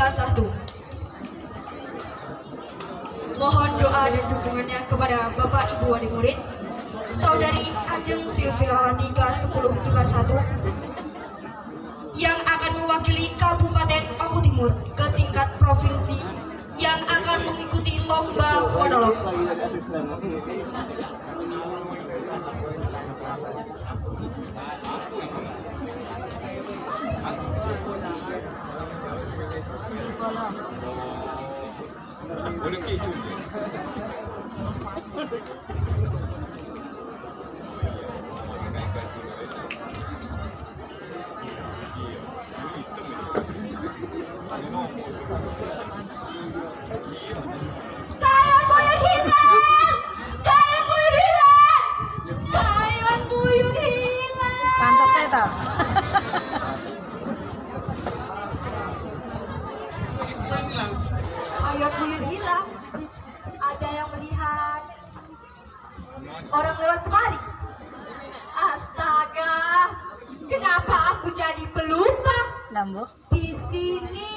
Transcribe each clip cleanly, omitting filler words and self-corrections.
1. Mohon doa dan dukungannya kepada Bapak Ibu Wali Murid, Saudari Ajeng Silvilawati kelas 10 IPA 1 yang akan mewakili Kabupaten Oku Timur ke tingkat provinsi yang akan mengikuti lomba monolog. Boleh gitu. Pantas saya tahu. Ayat buyut hilang. Ada yang melihat orang lewat semari. Astaga, kenapa aku jadi pelupa? Nambuh. Di sini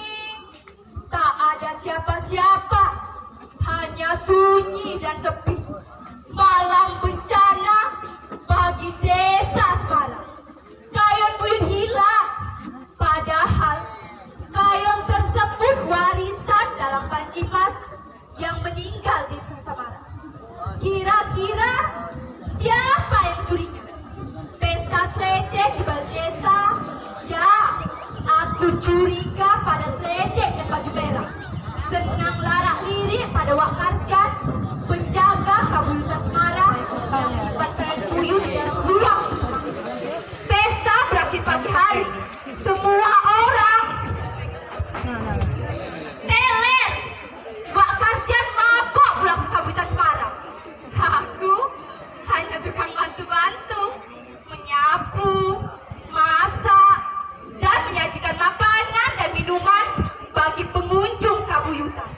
tak ada siapa-siapa, hanya sunyi dan sepi. Malam bencana bagi desa Semarang. Kayon buyut hilang, padahal kayon tersebut warisan dalam panci mas yang meninggal di Semarang. Kira-kira siapa yang curinya? Pesta teledek di bal desa? Ya, aku curiga pada teledek yang baju merah. Senang larak lirik pada Wak Karjan, penjaga Kabuyutan Semarang yang buat pengen buyut di dalam ruang. Pesta berakhir pagi hari. Semua orang teler. Wak Karjan mabok pulang ke Kabuyutan Semarang. Aku hanya tukang bantu-bantu, menyapu, masak, dan menyajikan makanan dan minuman bagi pengunjung Kabuyutan.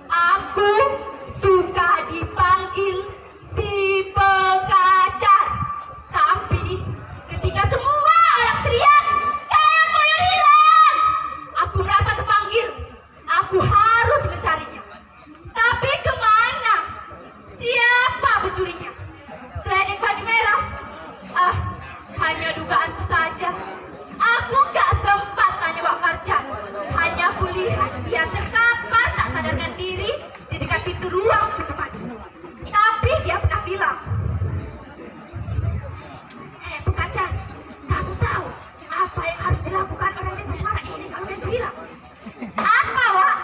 Aku suka dipanggil si pengajar. Tapi ketika semua orang teriak, "Kayon buyut hilang!" aku merasa terpanggil. Aku harus mencarinya. Tapi kemana? Siapa pencurinya? Teledek baju merah? Ah, hanya dugaanku saja. Aku gak sempat tanya Wak Karjan. Hanya kulihat dia terkapar tak sadarkan diri di dekat pintu ruang depan. Tapi dia pernah bilang, "Bu Karjan, kamu tahu apa yang harus dilakukan orang desa Semarang ini kalau dia bilang?" "Apa, Wak?"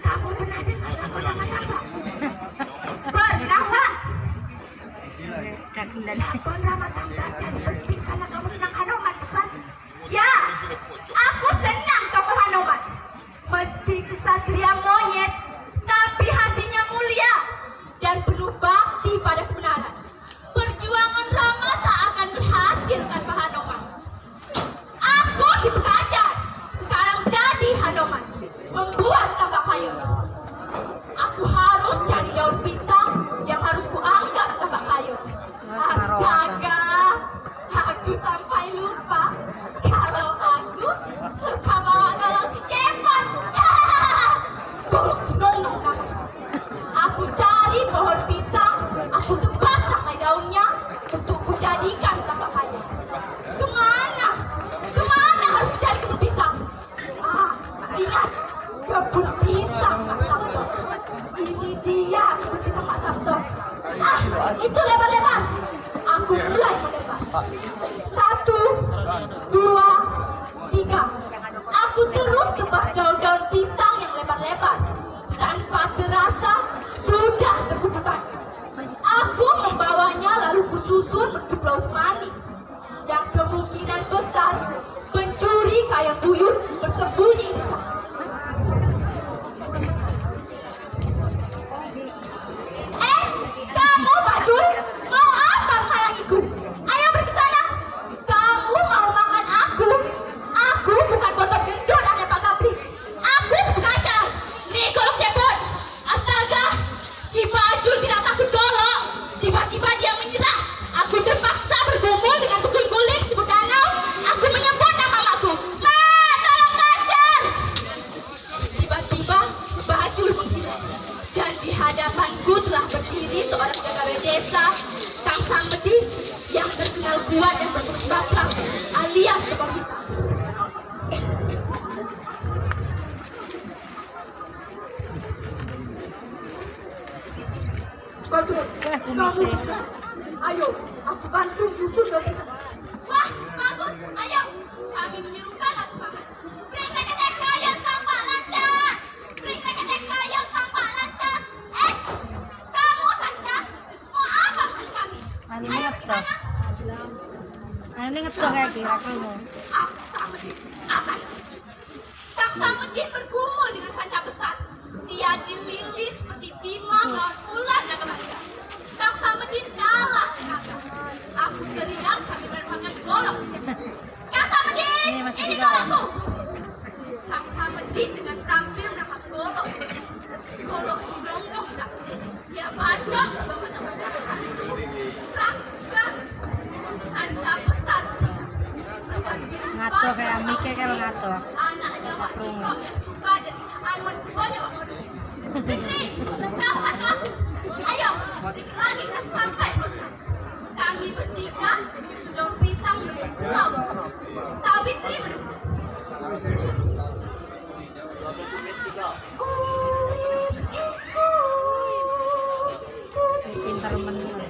"Kamu pernah dengar lagu Rama-Tamba?" "Pernah, Wak." "Lakon Rama-Tamba jadi penting karena kamu senang Hanoman, bukan?" "Ya, aku senang tokoh Hanoman. Meski kesatria monyet, tapi hatinya mulia dan penuh bakti pada kebenaran. Perjuangan Rama tak akan berhasil tanpa Hanoman. Aku si pengajar, sekarang jadi Hanoman, membuat tambak kayu. Aku harus cari daun pisang yang harus kuanggap tambak kayu. Astaga, aku sampai lupa kalau aku suka bawa golong si cepot. Golong si nonong namanya. Aku cari pohon pisang, aku tebas sampai daunnya untuk kujadikan tambak kayu. Kemana? Kemana harus cari kebun pisang? Ah, ingat, kebun pisang Pak Sabto. Ini dia kebun pisang Pak Sabto. Ah, itu lebar-lebar. Aku mulai mendekat. 1, 2, 3. Aku terus tebas daun-daun pisang yang lebar-lebar. Tanpa terasa sudah terkumpulkan. Aku membawanya lalu kususun menuju Pulau Cemani. Dan kemungkinan besar pencuri kayon buyut bersembunyi di sana. Kamu Pak Jul, mau apa menghalangiku? Ayo pergi sana. Kamu mau makan aku? Bisa Kang Samedi yang terkenal kuat dan berkembang alias Kebang Hitam. Kodok, kamu ayo, aku bantu susun dari. Wah, bagus, ayo, kami menyerukan semangat. Bring reketek kaya tampak lancar. Bring reketek kaya tampak lancar. Kamu saja, mau apa dengan kami? Ano Ayo, nga to? gimana? Ano nga to kaya kira mo? Aku Samedi akan. Kang Samedi bergumul dengan sanca besar. Dia dililit seperti Bima melawan ular naga marga. Kang Samedi kalah sekarang. Aku teringat sambil melemparkan golok. Kang Samedi, Ini masih ini dibawa. golokku. Kang Samedi dengan terampil menangkap golok. Golok si dongdong beraksi. Dia bacot membawa sanca besar. Serang, serang. Sanca besar. Ngato kaya Mike kaya ngato. Anaknya Wak Ciko yang suka dan Aiman keduanya Wak Modu. Fitri, kau atau aku? Ayo, sedikit lagi kita sampai kota. Kami bertiga sudah pisang menuju pulau. Sawitri menemukan. Pintar menang.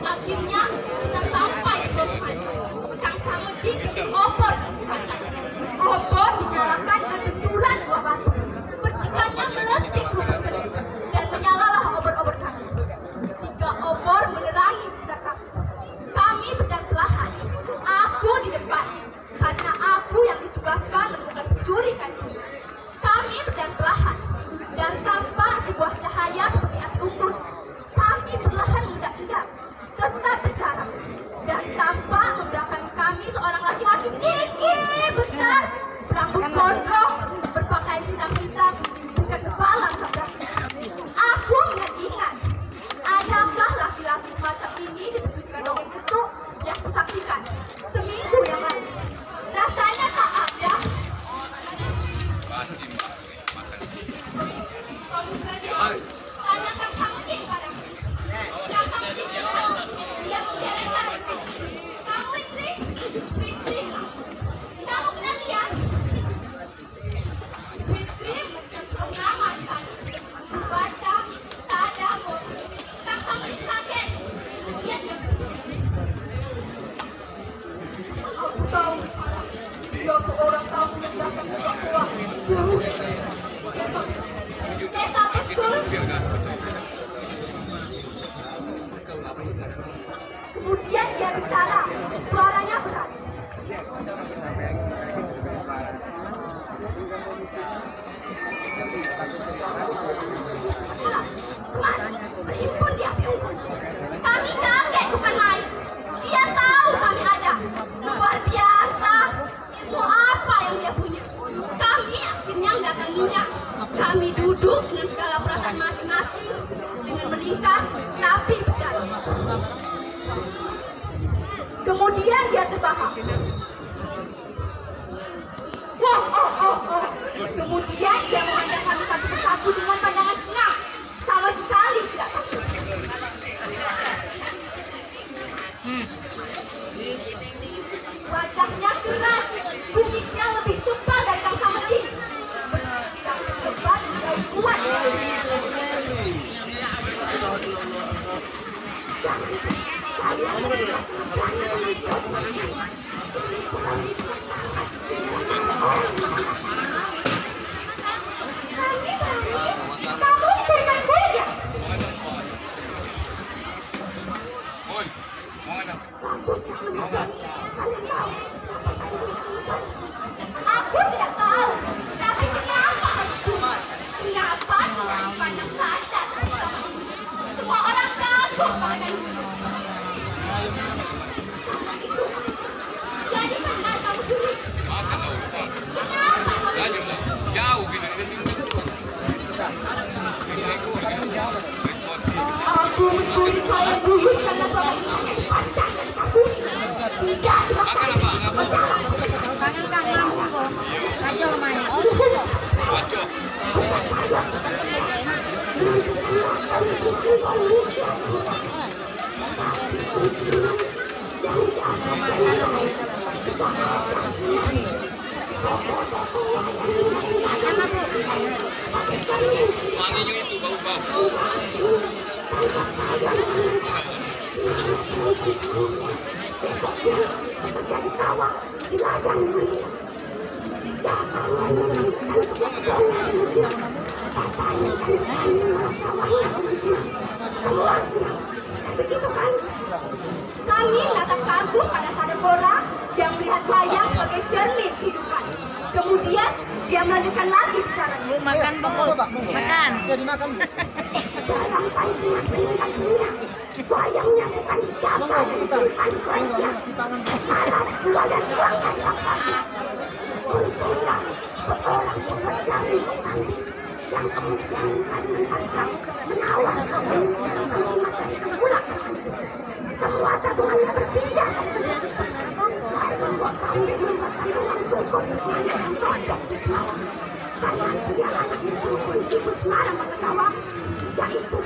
Akhirnya kita sampai ke Bosman. Kang Samedi obor percikannya. Obor dinyalakan dan benturan buah batu. Percikannya meletik rumput kering dan menyalalah obor-obor kami. Jika obor menerangi sekitar kami, kami berjalan perlahan. Aku di depan karena aku yang ditugaskan menemukan pencuri kain. Kami berjalan perlahan dan tampak sebuah cahaya seperti api unggun. Kami perlahan mendekat, tetap berjarak dan tampak membelakang kami seorang laki-laki tinggi besar, rambut gondrong, berpakaian hitam-hitam, dengan kepala sabrak. Aku ingat-ingat, adakah laki-laki semacam ini dipertunjukkan dongeng ketuk yang kusaksikan seminggu yang lalu? Rasanya tak ada. Kamu berani tanya Kang Samedi padaku. Kang Samedi bilang dia membiarkan kamu Fitri, Fitri, kamu pernah lihat? Fitri mencari nama di sana. Baca Sadamo. Kang Samedi kaget. Dia diam. Aku tahu sekarang. Dia seorang tamu yang datang ke Papua. Desa betul. Kemudian dia bicara, suaranya berat. Kemana? Berhimpun di api unggun. Kami kaget bukan main. Dia tahu kami ada. Luar biasa. Itu apa yang dia punya? Kami akhirnya mendatanginya. Kami duduk dengan segala perasaan masing-masing, dengan melingkar tapi berjalan. Kemudian dia terbahak. Kemudian dia memandang kami satu persatu dengan pandangan senang, sama sekali tidak takut. Wajahnya keras, kumisnya lebih tebal dari Kang Samedi. Yang terlebat jauh kuat. Kamu berikan saya. Oi, mau mana? Aku tidak tahu, tapi kenapa harus cuma? Kenapa tidak dipandang saja? Semua orang kagum pada ini. Tangan kang mampu kok. Ayo main. Aduh. Wanginya itu bau-bau. Kami datang kagum pada Sadegora yang melihat wayang sebagai cermin kehidupan. Kemudian dia melanjutkan lagi bicaranya. Bu, makan Bu. Makan. Jadi makan. Dalam pancingan meninggal dunia, wayangnya bukan siapa yang diberikan keluarga, malah sebagai ruangan lapas. Untunglah seorang pekerjaan menanti yang kemudian menantang menawar kalimat dari kepulang. Semua tabungannya berpindah. Saya membuat kami mendapatkan uang cukup yang cocok di bawah. Karena dia anak itu ibu marah mengetawa. Yaitu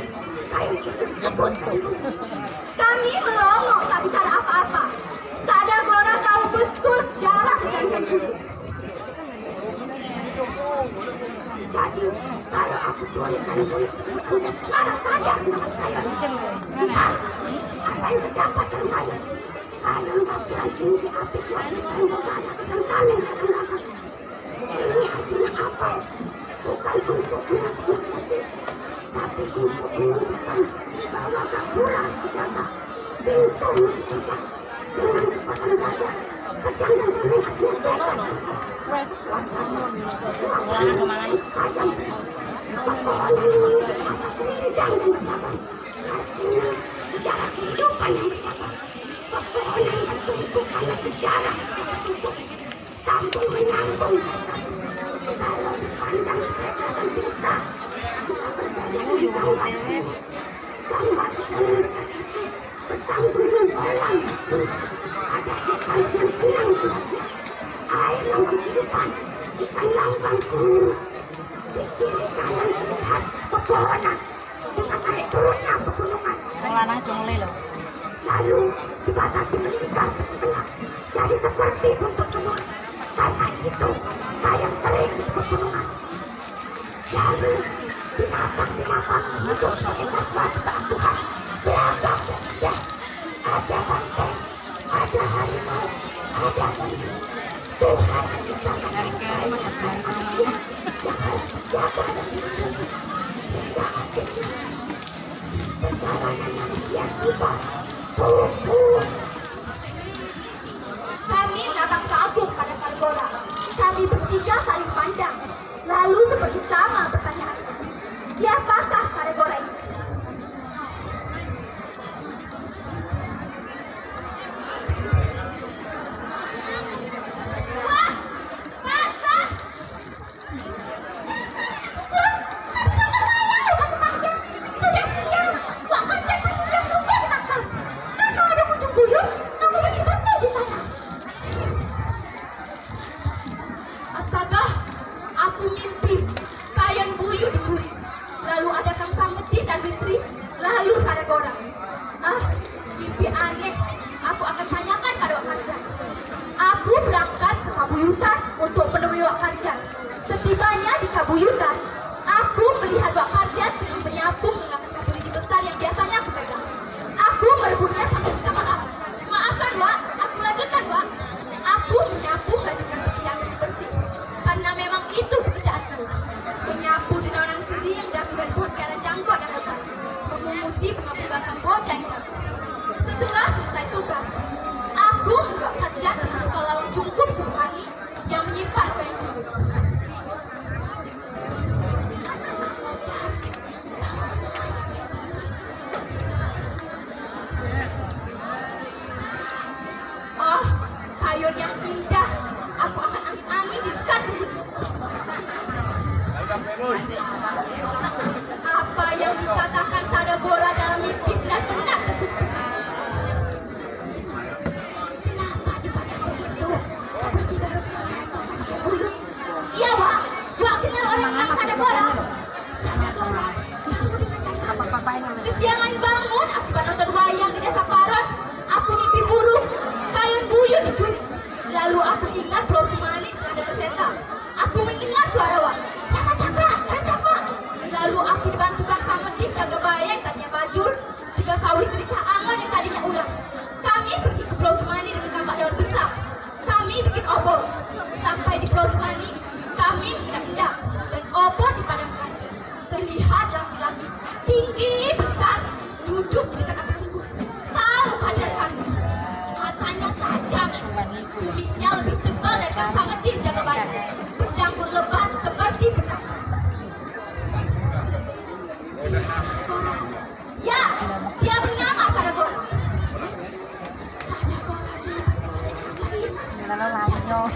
saya itu sebutkan. Kami melongo tak bicara apa-apa. Sadegora tahu betul sejarah kejadian itu. Jadi kalau aku bolehkan boleh sudah sekarang saja dengan saya. Apa yang terdapat dalam saya? Saya melakukan tinggi api suatu pembukaan dan kalian akan ini artinya apa? Bukan untuk menasihati, tapi untuk menunjukkan bahwa kepulang senjata pintu menjejak dengan kekuatan saja kejangan melihatnya setan. Pulangan kemana? Pepohonan ini atas sidang yang bersabar. Artinya sejarah kehidupan yang bersabar. Pepohonan yang tumbuhkanlah sejarah sambung menyambung. Kalau dipandang mereka dan bisa berjadi waktu dan waktu bersambung membalang. Ada ikan yang senang air lambang kehidupan, ikan lambang gunung. Di kiri kanan terlihat pepohonan dengan air turunnya pegunungan. Lanang jongli loh. Lalu dibatasi melingkar ke tengah, jadi seperti buntut gunung. Karena itu saya sering di pegunungan. Lalu binatang-binatang hidup sebagai tempat Tuhan. Beragam saja. Ada banteng, ada harimau, ada hiu. Tuhan menciptakan Kari-kari mah kari. yang harus dijaga dan dilindungi hingga akhirnya perjalanan manusia tiba. Kami datang kagum pada Sadegora. Kami bertiga saling pandang, lalu seperti sama pertanyaan. Siapakah Sadegora ini? Wah, masa? Sudah siap. Wah, kerja sudah juga ditangkap. Karena ada kucing buyut, namanya dipasang di sana. Astaga, aku mimpi kayan buyut dicuri. Lalu ada Kang Samedi dan Fitri, lalu Sadegora. Mimpi aneh. Aku akan tanyakan pada Wak Karjan. Aku berangkat ke Kabuyutan untuk menemui Wak Karjan. Setibanya di Kabuyutan, aku melihat Wak Karjan sedang menyapu mengangkat sapu lidi besar yang biasanya aku pegang. Aku merebutnya sambil minta maaf. Maafkan Wak, aku lanjutkan Wak. Aku menyapu melakukan yang bersih-bersih. Karena memang itu pekerjaanku. Menyapu dedaunan kiri yang jatuh dari pohon karena jangkau dan hutan. Memunguti pengambil batang bocah yang jatuh. Setelah selesai tugas, aku membuat kerja dengan kalau cukup Jumhani yang menyimpan apa yang dulu. Oh, sayur yang indah. Aku akan angin-angin di dekat sini. Apa yang dikatakan Sadegora dalam mimpi benar-benar terjadi. Lalu aku ingat Pulau Cimali ada peseta. Aku mendengar suara Wan. Dapat. Lalu aku dibantukan sama tim jaga bayang tanya bajul. Jika sawit rica angan yang tadinya ulang. Kami pergi ke Pulau Cimali dengan kampak daun pisang. Kami bikin obor. Sampai di Pulau Cimali, kami menginap-inap. Dan obor dipadamkan. Terlihat laki-laki tinggi besar duduk di dekat aku. Tahu hajar kami. Matanya tajam. Kumisnya lebih tebal dari pasangan tim jaga bayang. Berjanggut lebat seperti benang. Ya, dia bernama Saragora. Là nó làm cho